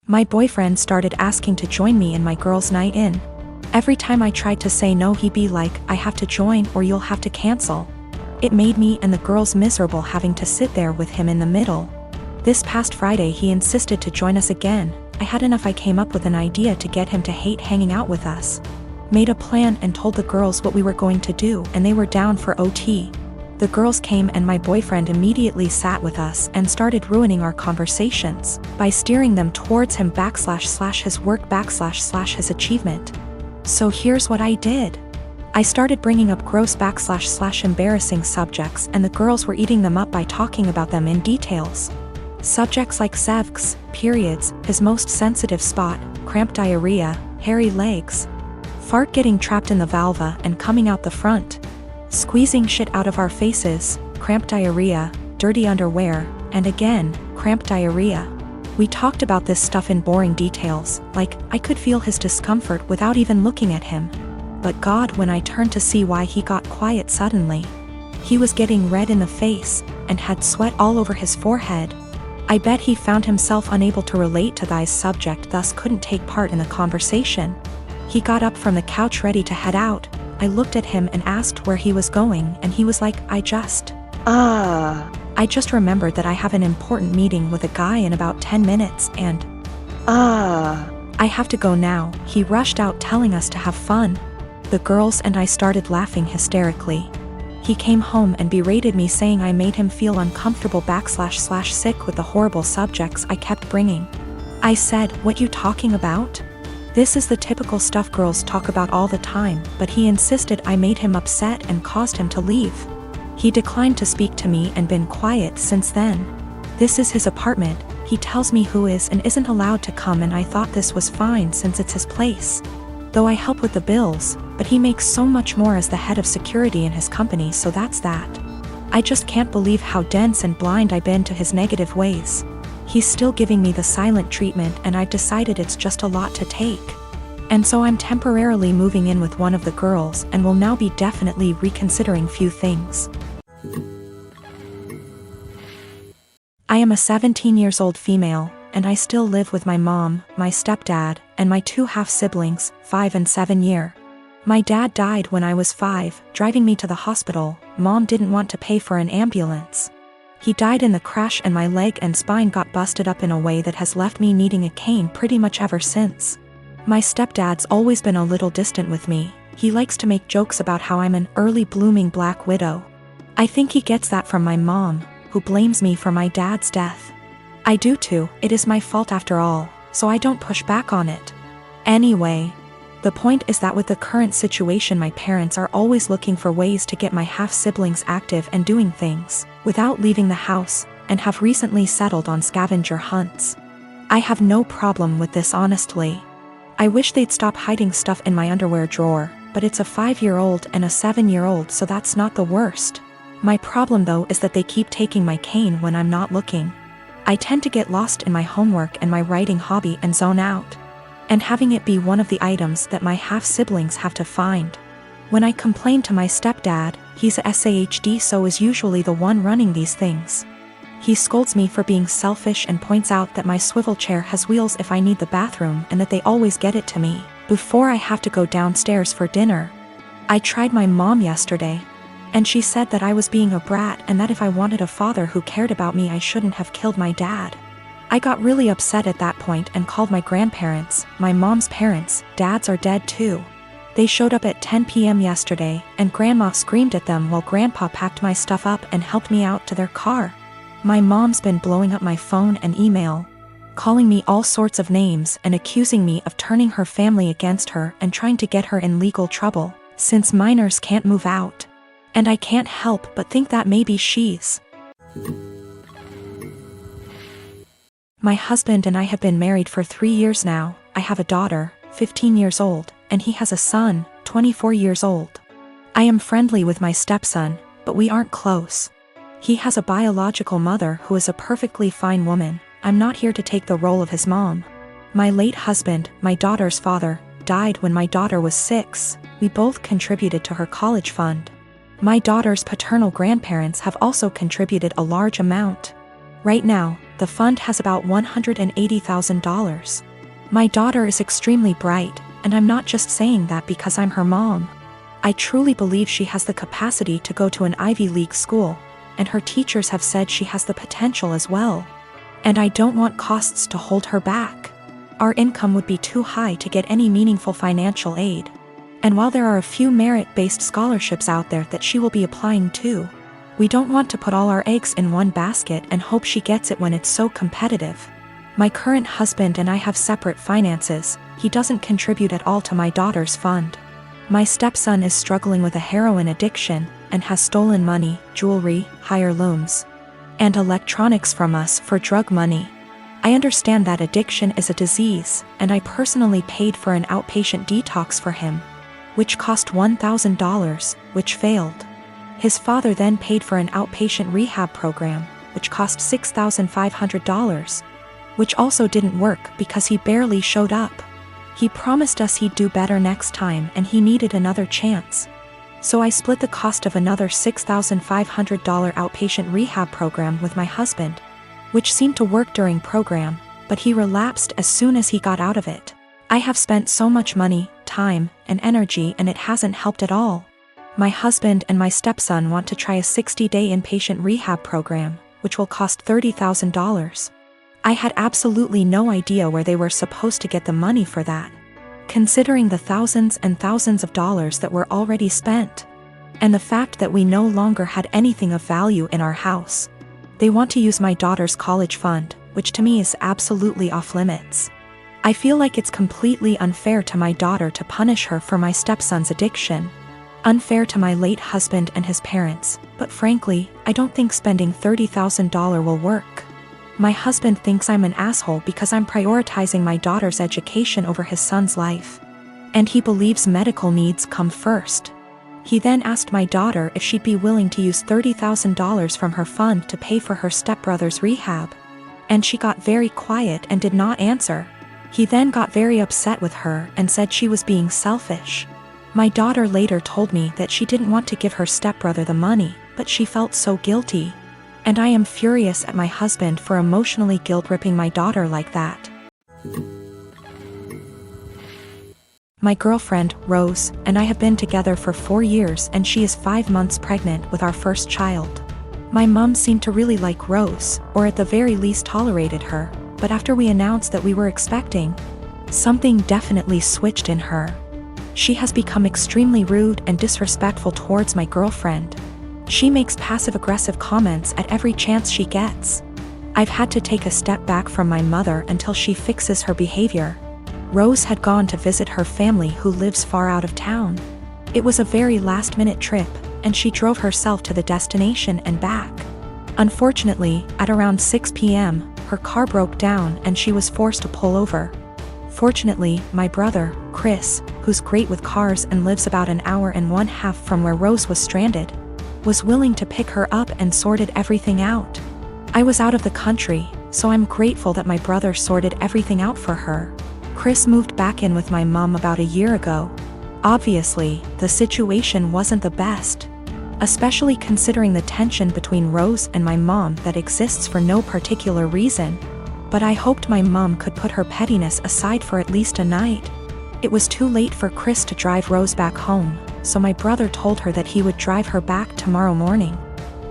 My boyfriend started asking to join me in my girls' night in. Every time I tried to say no, he'd be like, "I have to join or you'll have to cancel." It made me and the girls miserable having to sit there with him in the middle. This past Friday he insisted to join us again. I had enough. I came up with an idea to get him to hate hanging out with us. Made a plan and told the girls what we were going to do, and they were down for OT. The girls came and my boyfriend immediately sat with us and started ruining our conversations by steering them towards him / his work / his achievement. So here's what I did. I started bringing up gross / embarrassing subjects, and the girls were eating them up by talking about them in details. Subjects like sevks, periods, his most sensitive spot, cramp diarrhea, hairy legs, fart getting trapped in the vulva and coming out the front, squeezing shit out of our faces, cramp diarrhea, dirty underwear, and again, cramp diarrhea. We talked about this stuff in boring details, like, I could feel his discomfort without even looking at him. But God, when I turned to see why, he got quiet suddenly. He was getting red in the face, and had sweat all over his forehead. I bet he found himself unable to relate to this subject, thus couldn't take part in the conversation. He got up from the couch ready to head out. I looked at him and asked where he was going, and he was like, I just remembered that I have an important meeting with a guy in about 10 minutes and I have to go now. He rushed out telling us to have fun. The girls and I started laughing hysterically. He came home and berated me, saying I made him feel uncomfortable / sick with the horrible subjects I kept bringing. I said, "What you talking about? This is the typical stuff girls talk about all the time," but he insisted I made him upset and caused him to leave. He declined to speak to me and been quiet since then. This is his apartment. He tells me who is and isn't allowed to come, and I thought this was fine since it's his place. Though I help with the bills, but he makes so much more as the head of security in his company, so that's that. I just can't believe how dense and blind I've been to his negative ways. He's still giving me the silent treatment, and I've decided it's just a lot to take. And so I'm temporarily moving in with one of the girls and will now be definitely reconsidering few things. I am a 17-year-old female, and I still live with my mom, my stepdad, and my 2 half-siblings, 5 and 7 year. My dad died when I was 5, driving me to the hospital. Mom didn't want to pay for an ambulance. He died in the crash, and my leg and spine got busted up in a way that has left me needing a cane pretty much ever since. My stepdad's always been a little distant with me. He likes to make jokes about how I'm an early blooming black widow. I think he gets that from my mom, who blames me for my dad's death. I do too. It is my fault after all, so I don't push back on it. Anyway, the point is that with the current situation, my parents are always looking for ways to get my half-siblings active and doing things without leaving the house, and have recently settled on scavenger hunts. I have no problem with this, honestly. I wish they'd stop hiding stuff in my underwear drawer, but it's a 5-year-old and a 7-year-old, so that's not the worst. My problem though is that they keep taking my cane when I'm not looking. I tend to get lost in my homework and my writing hobby and zone out, and having it be one of the items that my half-siblings have to find. When I complain to my stepdad, he's a SAHD, so is usually the one running these things. He scolds me for being selfish and points out that my swivel chair has wheels if I need the bathroom, and that they always get it to me before I have to go downstairs for dinner. I tried my mom yesterday, and she said that I was being a brat and that if I wanted a father who cared about me, I shouldn't have killed my dad. I got really upset at that point and called my grandparents. My mom's parents, dads, are dead too. They showed up at 10 p.m. yesterday, and Grandma screamed at them while Grandpa packed my stuff up and helped me out to their car. My mom's been blowing up my phone and email, calling me all sorts of names and accusing me of turning her family against her and trying to get her in legal trouble, since minors can't move out. And I can't help but think that maybe she's. My husband and I have been married for 3 years now. I have a daughter, 15 years old, and he has a son, 24 years old. I am friendly with my stepson, but we aren't close. He has a biological mother who is a perfectly fine woman. I'm not here to take the role of his mom. My late husband, my daughter's father, died when my daughter was 6. We both contributed to her college fund. My daughter's paternal grandparents have also contributed a large amount. Right now, The fund has about $180,000. My daughter is extremely bright, and I'm not just saying that because I'm her mom. I truly believe she has the capacity to go to an Ivy League school, and her teachers have said she has the potential as well. And I don't want costs to hold her back. Our income would be too high to get any meaningful financial aid. And while there are a few merit-based scholarships out there that she will be applying to, we don't want to put all our eggs in one basket and hope she gets it when it's so competitive. My current husband and I have separate finances. He doesn't contribute at all to my daughter's fund. My stepson is struggling with a heroin addiction and has stolen money, jewelry, higher loans, and electronics from us for drug money. I understand that addiction is a disease, and I personally paid for an outpatient detox for him, which cost $1,000, which failed. His father then paid for an outpatient rehab program, which cost $6,500, which also didn't work because he barely showed up. He promised us he'd do better next time and he needed another chance. So I split the cost of another $6,500 outpatient rehab program with my husband, which seemed to work during program, but he relapsed as soon as he got out of it. I have spent so much money, time, and energy and it hasn't helped at all. My husband and my stepson want to try a 60-day inpatient rehab program, which will cost $30,000. I had absolutely no idea where they were supposed to get the money for that, considering the thousands and thousands of dollars that were already spent, and the fact that we no longer had anything of value in our house. They want to use my daughter's college fund, which to me is absolutely off limits. I feel like it's completely unfair to my daughter to punish her for my stepson's addiction. Unfair to my late husband and his parents, but frankly, I don't think spending $30,000 will work. My husband thinks I'm an asshole because I'm prioritizing my daughter's education over his son's life. And he believes medical needs come first. He then asked my daughter if she'd be willing to use $30,000 from her fund to pay for her stepbrother's rehab. And she got very quiet and did not answer. He then got very upset with her and said she was being selfish. My daughter later told me that she didn't want to give her stepbrother the money, but she felt so guilty. And I am furious at my husband for emotionally guilt-tripping my daughter like that. My girlfriend, Rose, and I have been together for 4 years and she is 5 months pregnant with our first child. My mom seemed to really like Rose, or at the very least tolerated her, but after we announced that we were expecting, something definitely switched in her. She has become extremely rude and disrespectful towards my girlfriend. She makes passive-aggressive comments at every chance she gets. I've had to take a step back from my mother until she fixes her behavior. Rose had gone to visit her family who lives far out of town. It was a very last-minute trip, and she drove herself to the destination and back. Unfortunately, at around 6 p.m., her car broke down and she was forced to pull over. Fortunately, my brother, Chris, who's great with cars and lives about an hour and 1/2 from where Rose was stranded, was willing to pick her up and sorted everything out. I was out of the country, so I'm grateful that my brother sorted everything out for her. Chris moved back in with my mom about a year ago. Obviously, the situation wasn't the best, especially considering the tension between Rose and my mom that exists for no particular reason. But I hoped my mom could put her pettiness aside for at least a night. It was too late for Chris to drive Rose back home, so my brother told her that he would drive her back tomorrow morning.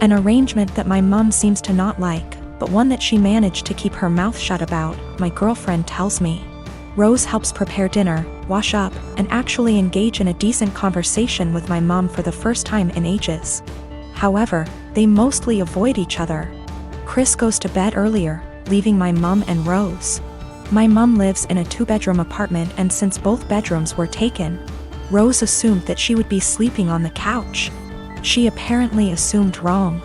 An arrangement that my mom seems to not like, but one that she managed to keep her mouth shut about, my girlfriend tells me. Rose helps prepare dinner, wash up, and actually engage in a decent conversation with my mom for the first time in ages. However, they mostly avoid each other. Chris goes to bed earlier, leaving my mom and Rose. My mom lives in a 2-bedroom apartment, and since both bedrooms were taken, Rose assumed that she would be sleeping on the couch. She apparently assumed wrong.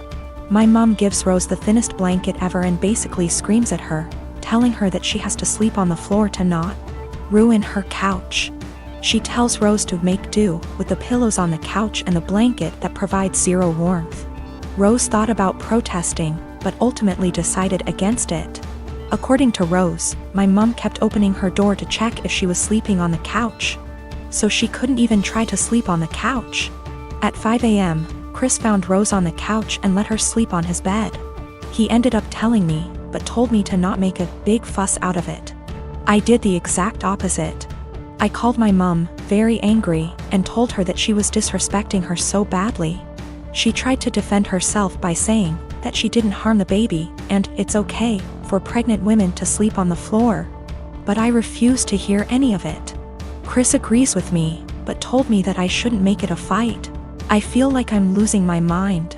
My mom gives Rose the thinnest blanket ever and basically screams at her, telling her that she has to sleep on the floor to not ruin her couch. She tells Rose to make do with the pillows on the couch and the blanket that provides zero warmth. Rose thought about protesting, but ultimately decided against it. According to Rose, my mom kept opening her door to check if she was sleeping on the couch, so she couldn't even try to sleep on the couch. At 5 a.m., Chris found Rose on the couch and let her sleep on his bed. He ended up telling me, but told me to not make a big fuss out of it. I did the exact opposite. I called my mom, very angry, and told her that she was disrespecting her so badly. She tried to defend herself by saying that she didn't harm the baby and it's okay for pregnant women to sleep on the floor. But I refused to hear any of it. Chris agrees with me, but told me that I shouldn't make it a fight. I feel like I'm losing my mind.